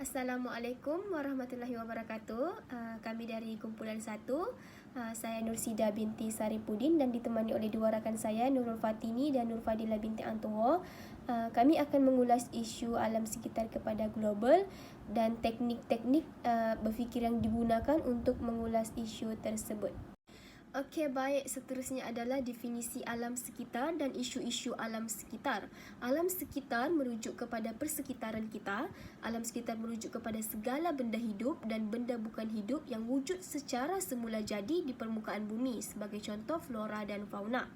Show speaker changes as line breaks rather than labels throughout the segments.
Assalamualaikum warahmatullahi wabarakatuh. Kami dari kumpulan 1. Saya Nursida binti Saripudin dan ditemani oleh dua rakan saya, Nurul Fatini dan Nur Fadila binti Antoho. Kami akan mengulas isu alam sekitar kepada global dan teknik-teknik berfikir yang digunakan untuk mengulas isu tersebut. Okey, baik. Seterusnya adalah definisi alam sekitar dan isu-isu alam sekitar. Alam sekitar merujuk kepada persekitaran kita. Alam sekitar merujuk kepada segala benda hidup dan benda bukan hidup yang wujud secara semula jadi di permukaan bumi, sebagai contoh flora dan fauna.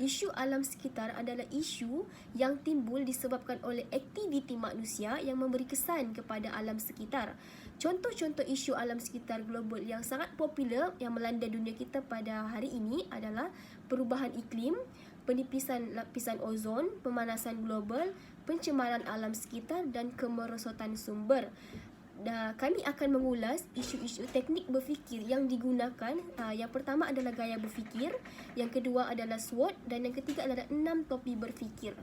Isu alam sekitar adalah isu yang timbul disebabkan oleh aktiviti manusia yang memberi kesan kepada alam sekitar. Contoh-contoh isu alam sekitar global yang sangat popular yang melanda dunia kita pada hari ini adalah perubahan iklim, penipisan lapisan ozon, pemanasan global, pencemaran alam sekitar dan kemerosotan sumber. Kami akan mengulas isu-isu teknik berfikir yang digunakan. Yang pertama adalah gaya berfikir, yang kedua adalah SWOT dan yang ketiga adalah 6 topi berfikir.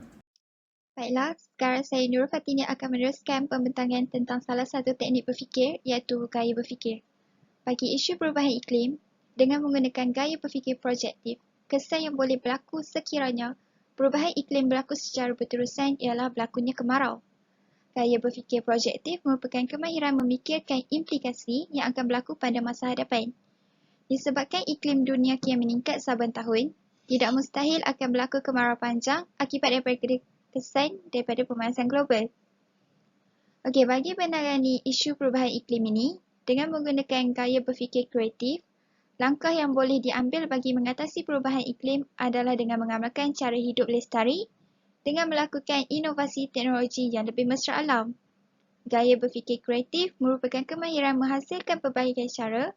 Baiklah, sekarang saya Nurul Fatini akan meneruskan pembentangan tentang salah satu teknik berfikir iaitu gaya berfikir. Bagi isu perubahan iklim, dengan menggunakan gaya berfikir projektif, kesan yang boleh berlaku sekiranya perubahan iklim berlaku secara berterusan ialah berlakunya kemarau. Gaya berfikir projektif merupakan kemahiran memikirkan implikasi yang akan berlaku pada masa hadapan. Disebabkan iklim dunia kian meningkat saban tahun, tidak mustahil akan berlaku kemarau panjang akibat daripada kesan daripada pemanasan global. Okey, bagi menangani isu perubahan iklim ini, dengan menggunakan gaya berfikir kreatif, langkah yang boleh diambil bagi mengatasi perubahan iklim adalah dengan mengamalkan cara hidup lestari dengan melakukan inovasi teknologi yang lebih mesra alam. Gaya berfikir kreatif merupakan kemahiran menghasilkan pelbagai cara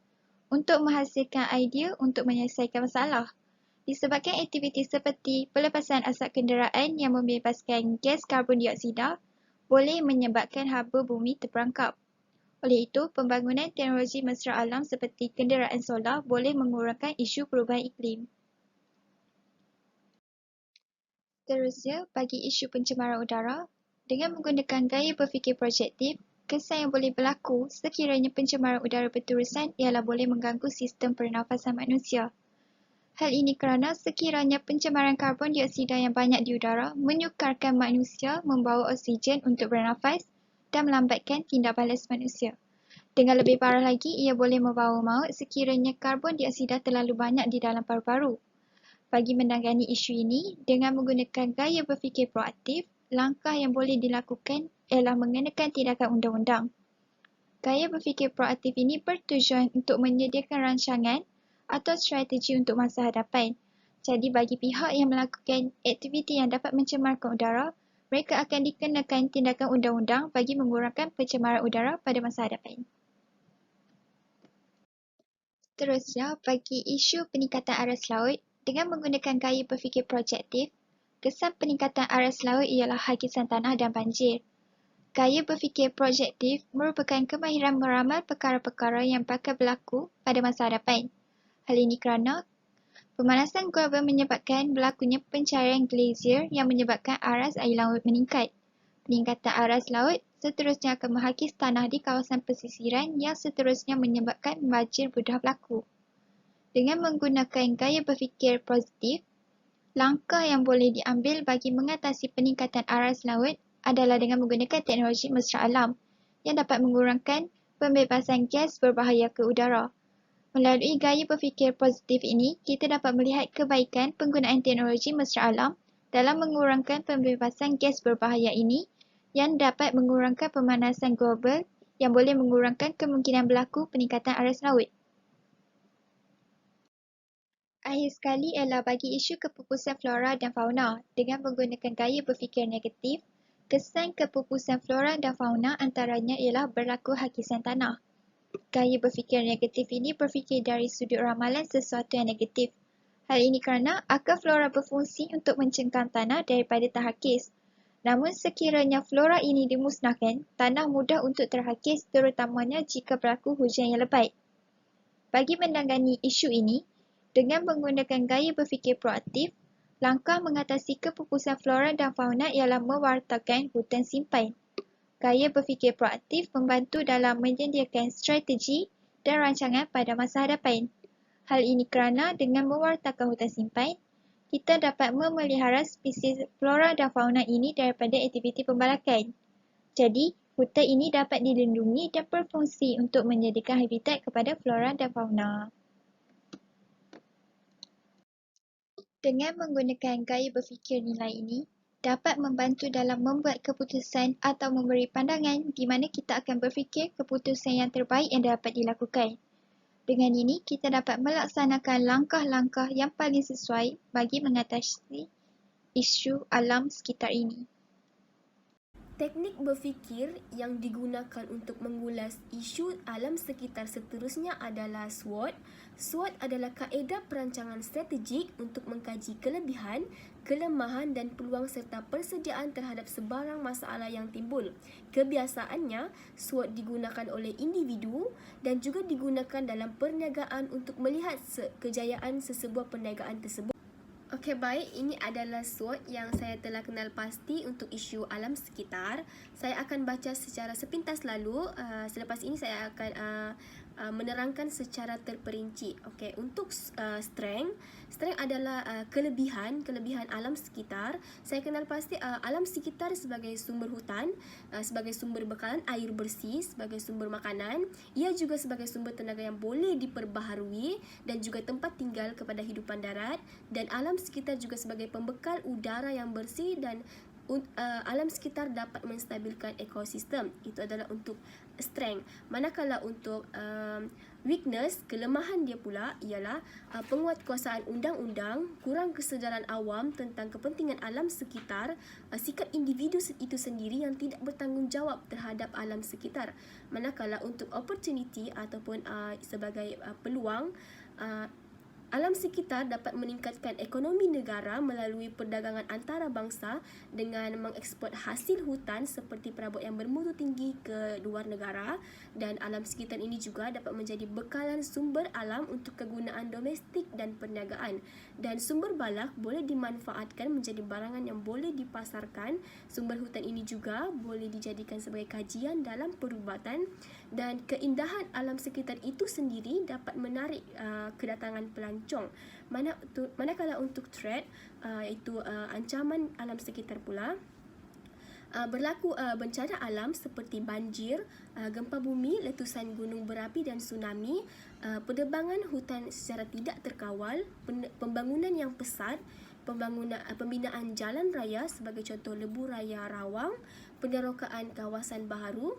untuk menghasilkan idea untuk menyelesaikan masalah. Disebabkan aktiviti seperti pelepasan asap kenderaan yang membebaskan gas karbon dioksida boleh menyebabkan haba bumi terperangkap. Oleh itu, pembangunan teknologi mesra alam seperti kenderaan solar boleh mengurangkan isu perubahan iklim. Seterusnya, bagi isu pencemaran udara, dengan menggunakan gaya berfikir projektif, kesan yang boleh berlaku sekiranya pencemaran udara berterusan ialah boleh mengganggu sistem pernafasan manusia. Hal ini kerana sekiranya pencemaran karbon dioksida yang banyak di udara menyukarkan manusia membawa oksigen untuk bernafas dan melambatkan tindak balas manusia. Dengan lebih parah lagi, ia boleh membawa maut sekiranya karbon dioksida terlalu banyak di dalam paru-paru. Bagi menangani isu ini, dengan menggunakan gaya berfikir proaktif, langkah yang boleh dilakukan ialah mengenakan tindakan undang-undang. Gaya berfikir proaktif ini bertujuan untuk menyediakan rancangan atau strategi untuk masa hadapan. Jadi bagi pihak yang melakukan aktiviti yang dapat mencemarkan udara, mereka akan dikenakan tindakan undang-undang bagi mengurangkan pencemaran udara pada masa hadapan. Seterusnya, bagi isu peningkatan aras laut, dengan menggunakan gaya berfikir projektif, kesan peningkatan aras laut ialah hakisan tanah dan banjir. Gaya berfikir projektif merupakan kemahiran meramal perkara-perkara yang bakal berlaku pada masa hadapan. Hal ini kerana pemanasan global menyebabkan berlakunya pencairan glasier yang menyebabkan aras air laut meningkat. Peningkatan aras laut seterusnya akan menghakis tanah di kawasan pesisiran yang seterusnya menyebabkan banjir mudah berlaku. Dengan menggunakan gaya berfikir positif, langkah yang boleh diambil bagi mengatasi peningkatan aras laut adalah dengan menggunakan teknologi mesra alam yang dapat mengurangkan pembebasan gas berbahaya ke udara. Melalui gaya berfikir positif ini, kita dapat melihat kebaikan penggunaan teknologi mesra alam dalam mengurangkan pembebasan gas berbahaya ini yang dapat mengurangkan pemanasan global yang boleh mengurangkan kemungkinan berlaku peningkatan aras laut. Akhir sekali ialah bagi isu kepupusan flora dan fauna. Dengan menggunakan gaya berfikir negatif, kesan kepupusan flora dan fauna antaranya ialah berlaku hakisan tanah. Gaya berfikir negatif ini berfikir dari sudut ramalan sesuatu yang negatif. Hal ini kerana akar flora berfungsi untuk mencengkam tanah daripada terhakis. Namun sekiranya flora ini dimusnahkan, tanah mudah untuk terhakis terutamanya jika berlaku hujan yang lebat. Bagi menangani isu ini, dengan menggunakan gaya berfikir proaktif, langkah mengatasi kepupusan flora dan fauna ialah mewartakan hutan simpan. Gaya berfikir proaktif membantu dalam menyediakan strategi dan rancangan pada masa hadapan. Hal ini kerana dengan mewartakan hutan simpan, kita dapat memelihara spesies flora dan fauna ini daripada aktiviti pembalakan. Jadi, hutan ini dapat dilindungi dan berfungsi untuk menjadikan habitat kepada flora dan fauna. Dengan menggunakan gaya berfikir nilai ini, dapat membantu dalam membuat keputusan atau memberi pandangan di mana kita akan berfikir keputusan yang terbaik yang dapat dilakukan. Dengan ini, kita dapat melaksanakan langkah-langkah yang paling sesuai bagi mengatasi isu alam sekitar ini.
Teknik berfikir yang digunakan untuk mengulas isu alam sekitar seterusnya adalah SWOT. SWOT adalah kaedah perancangan strategik untuk mengkaji kelebihan, kelemahan dan peluang serta persediaan terhadap sebarang masalah yang timbul. Kebiasaannya, SWOT digunakan oleh individu dan juga digunakan dalam perniagaan untuk melihat kejayaan sesebuah perniagaan tersebut. Okey, baik, ini adalah SWOT yang saya telah kenal pasti untuk isu alam sekitar. Saya akan baca secara sepintas lalu. Selepas ini saya akan menerangkan secara terperinci. Okey, untuk strength adalah kelebihan alam sekitar. Saya kenal pasti alam sekitar sebagai sumber hutan, sebagai sumber bekalan air bersih, sebagai sumber makanan. Ia juga sebagai sumber tenaga yang boleh diperbaharui dan juga tempat tinggal kepada hidupan darat, dan alam sekitar juga sebagai pembekal udara yang bersih dan alam sekitar dapat menstabilkan ekosistem. Itu adalah untuk strength. Manakala untuk weakness, kelemahan dia pula ialah penguatkuasaan undang-undang, kurang kesedaran awam tentang kepentingan alam sekitar, sikap individu itu sendiri yang tidak bertanggungjawab terhadap alam sekitar. Manakala untuk opportunity ataupun sebagai peluang, alam sekitar dapat meningkatkan ekonomi negara melalui perdagangan antarabangsa dengan mengeksport hasil hutan seperti perabot yang bermutu tinggi ke luar negara, dan alam sekitar ini juga dapat menjadi bekalan sumber alam untuk kegunaan domestik dan perniagaan, dan sumber balak boleh dimanfaatkan menjadi barangan yang boleh dipasarkan. Sumber hutan ini juga boleh dijadikan sebagai kajian dalam perubatan, dan keindahan alam sekitar itu sendiri dapat menarik kedatangan pelancong. Manakala untuk threat, iaitu ancaman alam sekitar pula, berlaku bencana alam seperti banjir, gempa bumi, letusan gunung berapi dan tsunami, penebangan hutan secara tidak terkawal, pembangunan yang pesat, pembinaan jalan raya sebagai contoh Lebuh Raya Rawang, penderokaan kawasan baharu,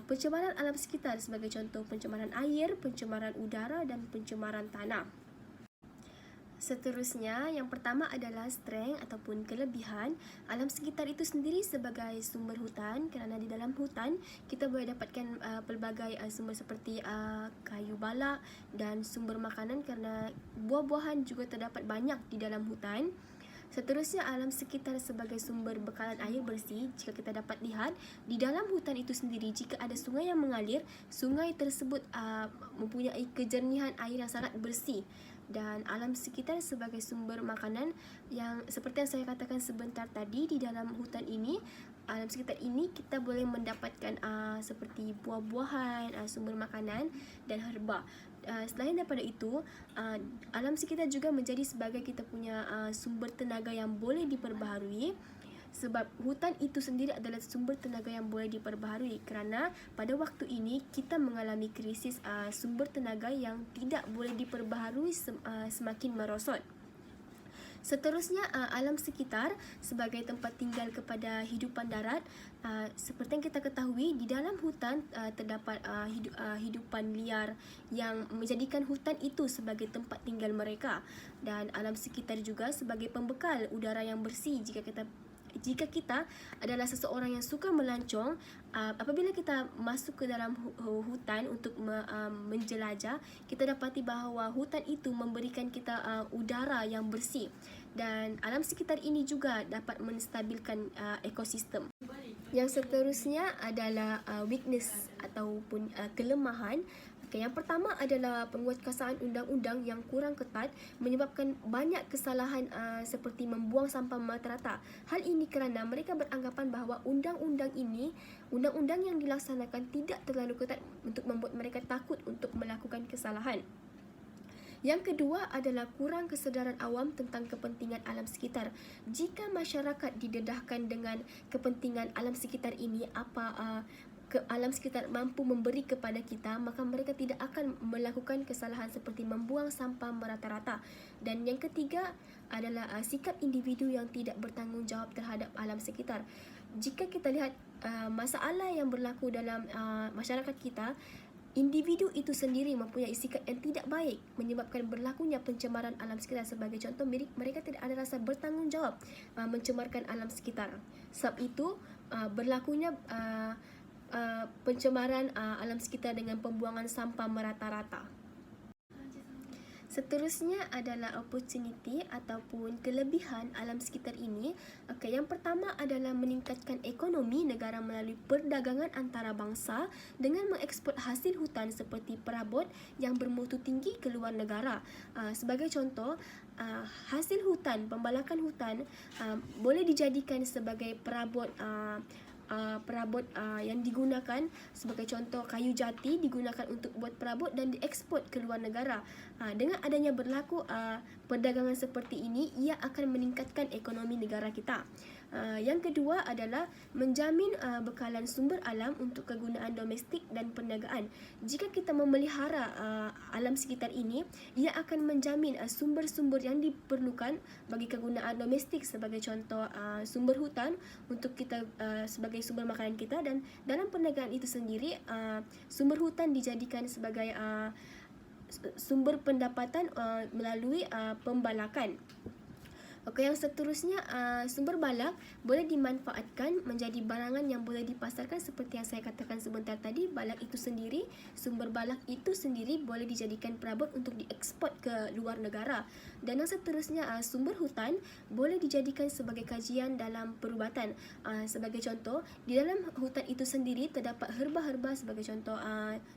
pencemaran alam sekitar sebagai contoh pencemaran air, pencemaran udara dan pencemaran tanah. Seterusnya, yang pertama adalah strength ataupun kelebihan. Alam sekitar itu sendiri sebagai sumber hutan, kerana di dalam hutan kita boleh dapatkan pelbagai sumber seperti kayu balak dan sumber makanan, kerana buah-buahan juga terdapat banyak di dalam hutan. Seterusnya, alam sekitar sebagai sumber bekalan air bersih. Jika kita dapat lihat, di dalam hutan itu sendiri, jika ada sungai yang mengalir, sungai tersebut mempunyai kejernihan air yang sangat bersih. Dan alam sekitar sebagai sumber makanan, yang seperti yang saya katakan sebentar tadi, di dalam hutan ini, alam sekitar ini kita boleh mendapatkan seperti buah-buahan, sumber makanan dan herba. Selain daripada itu, alam sekitar juga menjadi sebagai kita punya sumber tenaga yang boleh diperbaharui, sebab hutan itu sendiri adalah sumber tenaga yang boleh diperbaharui, kerana pada waktu ini kita mengalami krisis sumber tenaga yang tidak boleh diperbaharui semakin merosot. Seterusnya, alam sekitar sebagai tempat tinggal kepada hidupan darat. Seperti yang kita ketahui, di dalam hutan terdapat hidupan liar yang menjadikan hutan itu sebagai tempat tinggal mereka, dan alam sekitar juga sebagai pembekal udara yang bersih. Jika kita adalah seseorang yang suka melancong, apabila kita masuk ke dalam hutan untuk menjelajah, kita dapati bahawa hutan itu memberikan kita udara yang bersih, dan alam sekitar ini juga dapat menstabilkan ekosistem. Yang seterusnya adalah weakness ataupun kelemahan. Yang pertama adalah penguatkuasaan undang-undang yang kurang ketat menyebabkan banyak kesalahan seperti membuang sampah merata-rata. Hal ini kerana mereka beranggapan bahawa undang-undang yang dilaksanakan tidak terlalu ketat untuk membuat mereka takut untuk melakukan kesalahan. Yang kedua adalah kurang kesedaran awam tentang kepentingan alam sekitar. Jika masyarakat didedahkan dengan kepentingan alam sekitar ini, alam sekitar mampu memberi kepada kita, maka mereka tidak akan melakukan kesalahan seperti membuang sampah merata-rata. Dan yang ketiga adalah sikap individu yang tidak bertanggungjawab terhadap alam sekitar. Jika kita lihat masalah yang berlaku dalam masyarakat kita, individu itu sendiri mempunyai sikap yang tidak baik menyebabkan berlakunya pencemaran alam sekitar. Sebagai contoh, mereka tidak ada rasa bertanggungjawab mencemarkan alam sekitar. Sebab itu berlakunya pencemaran alam sekitar dengan pembuangan sampah merata-rata. Seterusnya adalah opportunity ataupun kelebihan alam sekitar ini. Yang pertama adalah meningkatkan ekonomi negara melalui perdagangan antarabangsa dengan mengeksport hasil hutan seperti perabot yang bermutu tinggi ke luar negara. Sebagai contoh, hasil hutan, pembalakan hutan boleh dijadikan sebagai perabot yang digunakan. Sebagai contoh, kayu jati digunakan untuk buat perabot dan dieksport ke luar negara. Dengan adanya berlaku perdagangan seperti ini, ia akan meningkatkan ekonomi negara kita. Yang kedua adalah menjamin bekalan sumber alam untuk kegunaan domestik dan perniagaan. Jika kita memelihara alam sekitar ini, ia akan menjamin sumber-sumber yang diperlukan bagi kegunaan domestik. Sebagai contoh, sumber hutan untuk kita sebagai sumber makanan kita, dan dalam perniagaan itu sendiri sumber hutan dijadikan sebagai sumber pendapatan melalui pembalakan. Yang seterusnya, sumber balak boleh dimanfaatkan menjadi barangan yang boleh dipasarkan. Seperti yang saya katakan sebentar tadi, sumber balak itu sendiri boleh dijadikan perabot untuk dieksport ke luar negara. Dan yang seterusnya, sumber hutan boleh dijadikan sebagai kajian dalam perubatan. Sebagai contoh, di dalam hutan itu sendiri terdapat herba-herba, sebagai contoh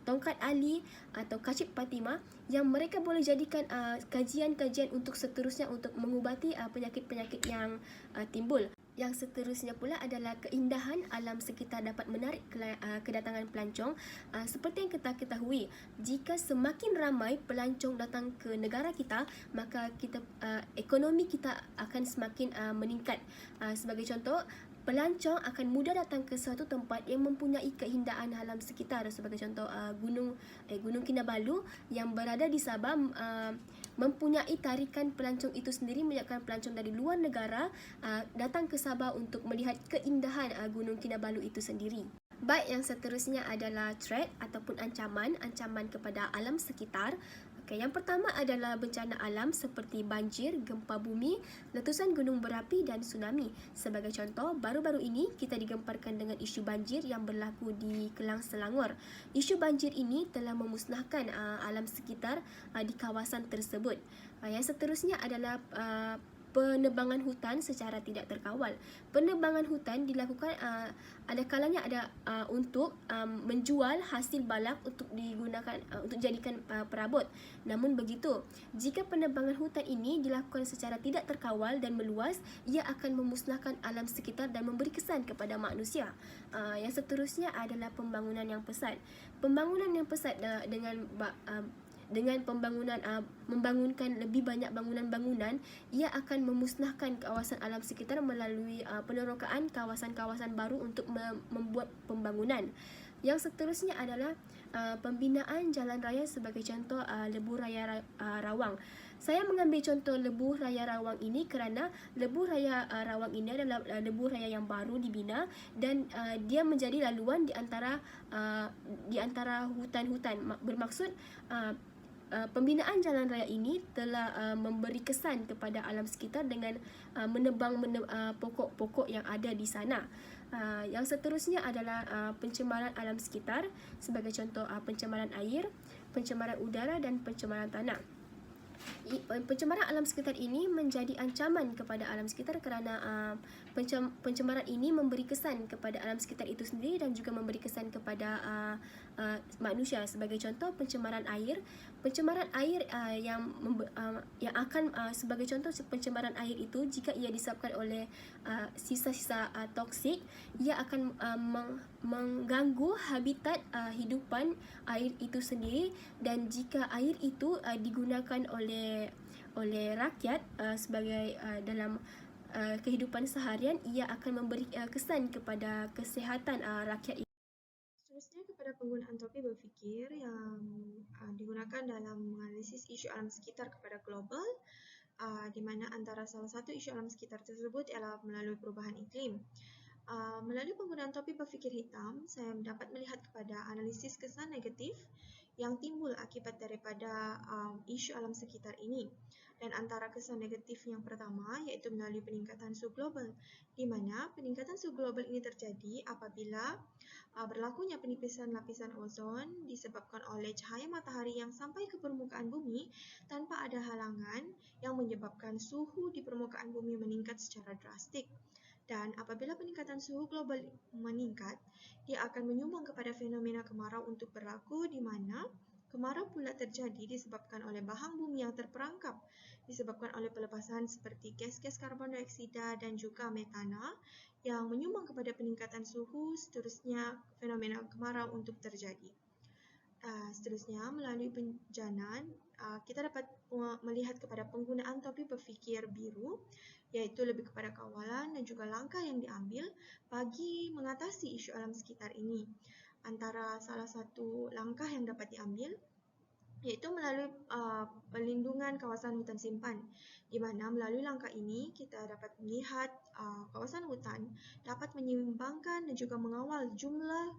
tongkat ali atau kacip Fatimah, yang mereka boleh jadikan kajian-kajian untuk seterusnya untuk mengubati penyakit-penyakit yang timbul. Yang seterusnya pula adalah keindahan alam sekitar dapat menarik kedatangan pelancong. Seperti yang kita ketahui, jika semakin ramai pelancong datang ke negara kita, maka ekonomi kita akan semakin meningkat. Sebagai contoh, pelancong akan mudah datang ke suatu tempat yang mempunyai keindahan alam sekitar. Sebagai contoh, Gunung Kinabalu yang berada di Sabah mempunyai tarikan pelancong itu sendiri, menyebabkan pelancong dari luar negara datang ke Sabah untuk melihat keindahan Gunung Kinabalu itu sendiri. Baik, yang seterusnya adalah threat ataupun ancaman kepada alam sekitar. Yang pertama adalah bencana alam seperti banjir, gempa bumi, letusan gunung berapi dan tsunami. Sebagai contoh, baru-baru ini kita digemparkan dengan isu banjir yang berlaku di Kelang, Selangor. Isu banjir ini telah memusnahkan alam sekitar di kawasan tersebut. Yang seterusnya adalah penebangan hutan secara tidak terkawal. Penebangan hutan dilakukan ada kalanya untuk menjual hasil balak untuk digunakan untuk jadikan perabot. Namun begitu, jika penebangan hutan ini dilakukan secara tidak terkawal dan meluas, ia akan memusnahkan alam sekitar dan memberi kesan kepada manusia. Yang seterusnya adalah pembangunan yang pesat. Pembangunan yang pesat dengan membangunkan lebih banyak bangunan-bangunan, ia akan memusnahkan kawasan alam sekitar melalui penerokaan kawasan-kawasan baru untuk membuat pembangunan. Yang seterusnya adalah pembinaan jalan raya. Sebagai contoh, Lebuh Raya Rawang. Saya mengambil contoh Lebuh Raya Rawang ini kerana Lebuh Raya Rawang ini adalah lebuh raya yang baru dibina, dan dia menjadi laluan di antara hutan-hutan. Bermaksud pembinaan jalan raya ini telah memberi kesan kepada alam sekitar dengan menebang pokok-pokok yang ada di sana. Yang seterusnya adalah pencemaran alam sekitar. Sebagai contoh, pencemaran air, pencemaran udara dan pencemaran tanah. Pencemaran alam sekitar ini menjadi ancaman kepada alam sekitar kerana pencemaran ini memberi kesan kepada alam sekitar itu sendiri dan juga memberi kesan kepada manusia. Sebagai contoh, pencemaran air. Pencemaran air yang akan sebagai contoh pencemaran air itu, jika ia disebabkan oleh sisa-sisa toksik, ia akan mengganggu habitat hidupan air itu sendiri, dan jika air itu digunakan oleh rakyat sebagai dalam kehidupan seharian, ia akan memberi kesan kepada kesihatan rakyat.
Seterusnya kepada penggunaan topik berfikir yang digunakan dalam menganalisis isu alam sekitar kepada global, di mana antara salah satu isu alam sekitar tersebut ialah melalui perubahan iklim. Melalui penggunaan topik berfikir hitam, saya dapat melihat kepada analisis kesan negatif yang timbul akibat daripada isu alam sekitar ini. Dan antara kesan negatif yang pertama iaitu melalui peningkatan suhu global, di mana peningkatan suhu global ini terjadi apabila berlakunya penipisan lapisan ozon disebabkan oleh cahaya matahari yang sampai ke permukaan bumi tanpa ada halangan yang menyebabkan suhu di permukaan bumi meningkat secara drastik. Dan apabila peningkatan suhu global meningkat, dia akan menyumbang kepada fenomena kemarau untuk berlaku, di mana kemarau pula terjadi disebabkan oleh bahang bumi yang terperangkap, disebabkan oleh pelepasan seperti gas-gas karbon dioksida dan juga metana yang menyumbang kepada peningkatan suhu. Seterusnya, fenomena kemarau untuk terjadi. Seterusnya, melalui penjanan, kita dapat melihat kepada penggunaan topik berfikir biru, iaitu lebih kepada kawalan dan juga langkah yang diambil bagi mengatasi isu alam sekitar ini. Antara salah satu langkah yang dapat diambil iaitu melalui pelindungan kawasan hutan simpan, di mana melalui langkah ini kita dapat melihat kawasan hutan dapat menyeimbangkan dan juga mengawal jumlah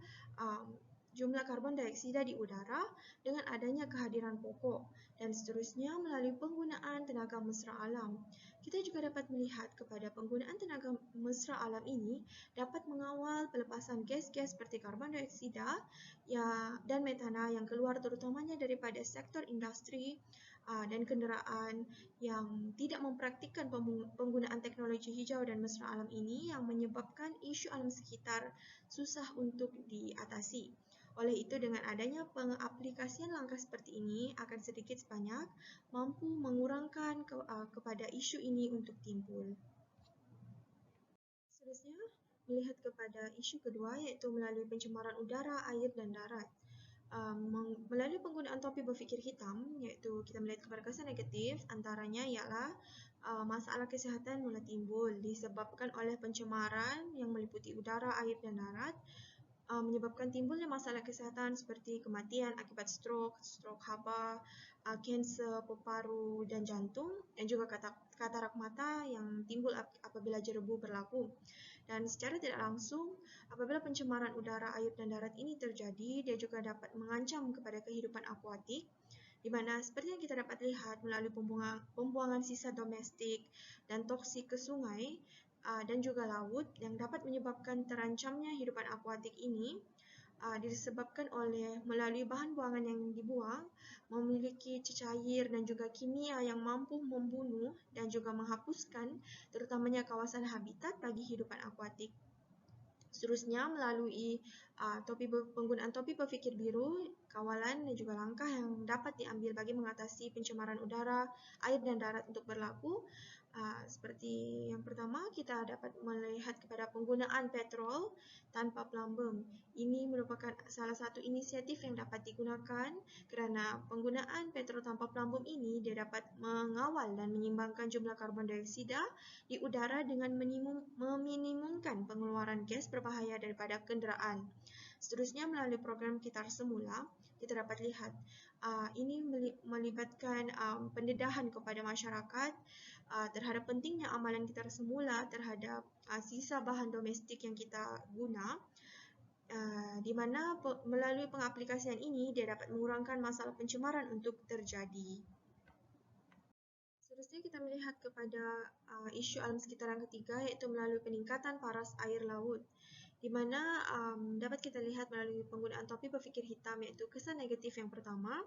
karbon dioksida di udara dengan adanya kehadiran pokok. Dan seterusnya, melalui penggunaan tenaga mesra alam, kita juga dapat melihat kepada penggunaan tenaga mesra alam ini dapat mengawal pelepasan gas-gas seperti karbon dioksida dan metana yang keluar terutamanya daripada sektor industri dan kenderaan yang tidak mempraktikkan penggunaan teknologi hijau dan mesra alam ini, yang menyebabkan isu alam sekitar susah untuk diatasi. Oleh itu, dengan adanya pengaplikasian langkah seperti ini akan sedikit sebanyak mampu mengurangkan kepada isu ini untuk timbul. Seterusnya, melihat kepada isu kedua iaitu melalui pencemaran udara, air dan darat. Melalui penggunaan topik berfikir hitam, iaitu kita melihat kepada kesan negatif, antaranya ialah masalah kesihatan mula timbul disebabkan oleh pencemaran yang meliputi udara, air dan darat, menyebabkan timbulnya masalah kesihatan seperti kematian akibat strok haba, kanser paru dan jantung, dan juga katarak mata yang timbul apabila jerebu berlaku. Dan secara tidak langsung, apabila pencemaran udara, air dan darat ini terjadi, dia juga dapat mengancam kepada kehidupan akuatik, di mana seperti yang kita dapat lihat melalui pembuangan sisa domestik dan toksik ke sungai dan juga laut yang dapat menyebabkan terancamnya hidupan akuatik ini disebabkan oleh melalui bahan buangan yang dibuang memiliki cecair dan juga kimia yang mampu membunuh dan juga menghapuskan terutamanya kawasan habitat bagi hidupan akuatik. Seterusnya, melalui penggunaan topik berfikir biru, kawalan dan juga langkah yang dapat diambil bagi mengatasi pencemaran udara, air dan darat untuk berlaku. Seperti yang pertama, kita dapat melihat kepada penggunaan petrol tanpa pelambung. Ini merupakan salah satu inisiatif yang dapat digunakan kerana penggunaan petrol tanpa pelambung ini dia dapat mengawal dan menyeimbangkan jumlah karbon dioksida di udara dengan meminimumkan pengeluaran gas berbahaya daripada kenderaan. Seterusnya, melalui program Kitar Semula, kita dapat lihat ini melibatkan pendedahan kepada masyarakat terhadap pentingnya amalan Kitar Semula terhadap sisa bahan domestik yang kita guna, di mana melalui pengaplikasian ini dia dapat mengurangkan masalah pencemaran untuk terjadi. Seterusnya, kita melihat kepada isu alam sekitar yang ketiga iaitu melalui peningkatan paras air laut. di mana dapat kita lihat melalui penggunaan topi berfikir hitam, iaitu kesan negatif yang pertama,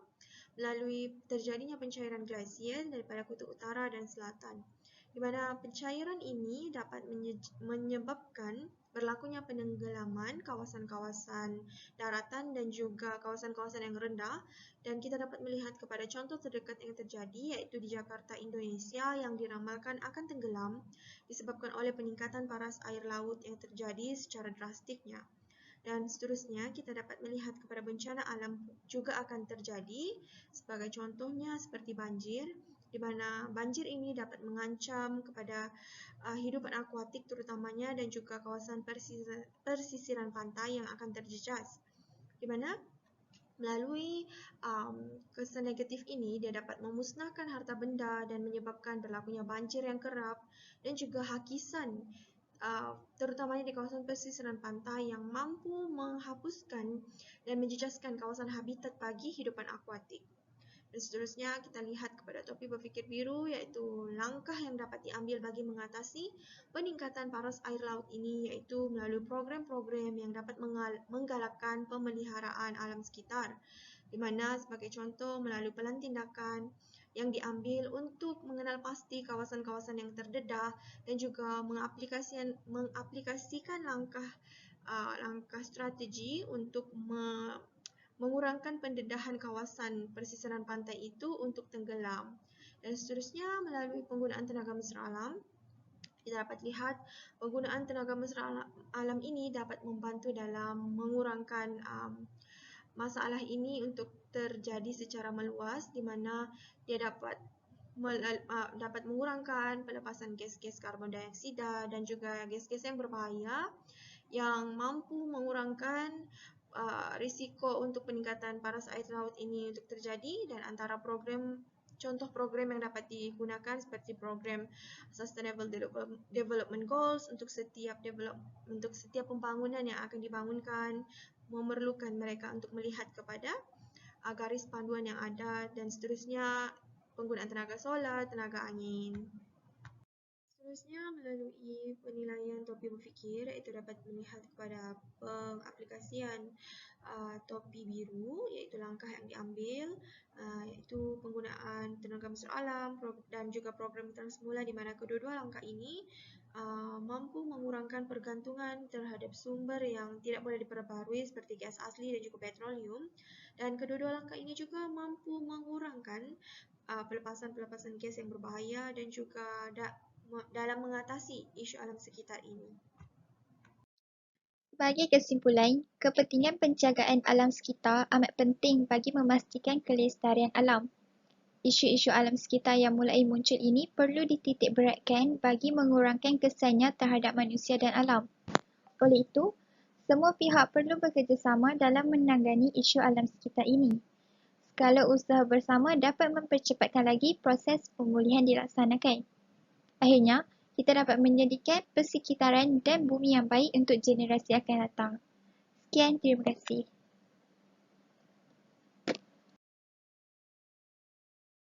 melalui terjadinya pencairan glasier daripada kutub utara dan selatan, di mana pencairan ini dapat menyebabkan berlakunya penenggelaman kawasan-kawasan daratan dan juga kawasan-kawasan yang rendah, dan kita dapat melihat kepada contoh terdekat yang terjadi, iaitu di Jakarta, Indonesia, yang diramalkan akan tenggelam disebabkan oleh peningkatan paras air laut yang terjadi secara drastiknya. Dan seterusnya, kita dapat melihat kepada bencana alam juga akan terjadi, sebagai contohnya seperti banjir, di mana banjir ini dapat mengancam kepada hidupan akuatik terutamanya dan juga kawasan persisiran pantai yang akan terjejas, di mana melalui kesan negatif ini, dia dapat memusnahkan harta benda dan menyebabkan berlakunya banjir yang kerap dan juga hakisan, terutamanya di kawasan pesisiran pantai yang mampu menghapuskan dan menjejaskan kawasan habitat bagi hidupan akuatik. Dan seterusnya, kita lihat kepada topi berfikir biru, iaitu langkah yang dapat diambil bagi mengatasi peningkatan paras air laut ini, iaitu melalui program-program yang dapat menggalakkan pemeliharaan alam sekitar, di mana sebagai contoh melalui pelan tindakan yang diambil untuk mengenal pasti kawasan-kawasan yang terdedah dan juga mengaplikasikan langkah strategi untuk mengurangkan pendedahan kawasan persisiran pantai itu untuk tenggelam. Dan seterusnya, melalui penggunaan tenaga mesra alam, kita dapat lihat penggunaan tenaga mesra alam ini dapat membantu dalam mengurangkan masalah ini untuk terjadi secara meluas, di mana dia dapat mengurangkan pelepasan gas-gas karbon dioksida dan juga gas-gas yang berbahaya yang mampu mengurangkan risiko untuk peningkatan paras air laut ini untuk terjadi. Dan antara contoh program yang dapat digunakan seperti program Sustainable Development Goals untuk setiap pembangunan yang akan dibangunkan memerlukan mereka untuk melihat kepada garis panduan yang ada, dan seterusnya penggunaan tenaga solar, tenaga angin. Seterusnya, melalui penilaian topi berfikir, iaitu dapat melihat kepada pengaplikasian topi biru, iaitu langkah yang diambil, iaitu penggunaan tenaga mesra alam dan juga program transmula, di mana kedua-dua langkah ini mampu mengurangkan pergantungan terhadap sumber yang tidak boleh diperbarui seperti gas asli dan juga petroleum, dan kedua-dua langkah ini juga mampu mengurangkan pelepasan gas yang berbahaya dan juga dalam mengatasi isu alam sekitar ini.
Sebagai kesimpulan, kepentingan penjagaan alam sekitar amat penting bagi memastikan kelestarian alam. Isu-isu alam sekitar yang mulai muncul ini perlu dititik beratkan bagi mengurangkan kesannya terhadap manusia dan alam. Oleh itu, semua pihak perlu bekerjasama dalam menangani isu alam sekitar ini. Segala usaha bersama dapat mempercepatkan lagi proses pemulihan dilaksanakan. Akhirnya, kita dapat menjadikan persekitaran dan bumi yang baik untuk generasi akan datang. Sekian, terima kasih.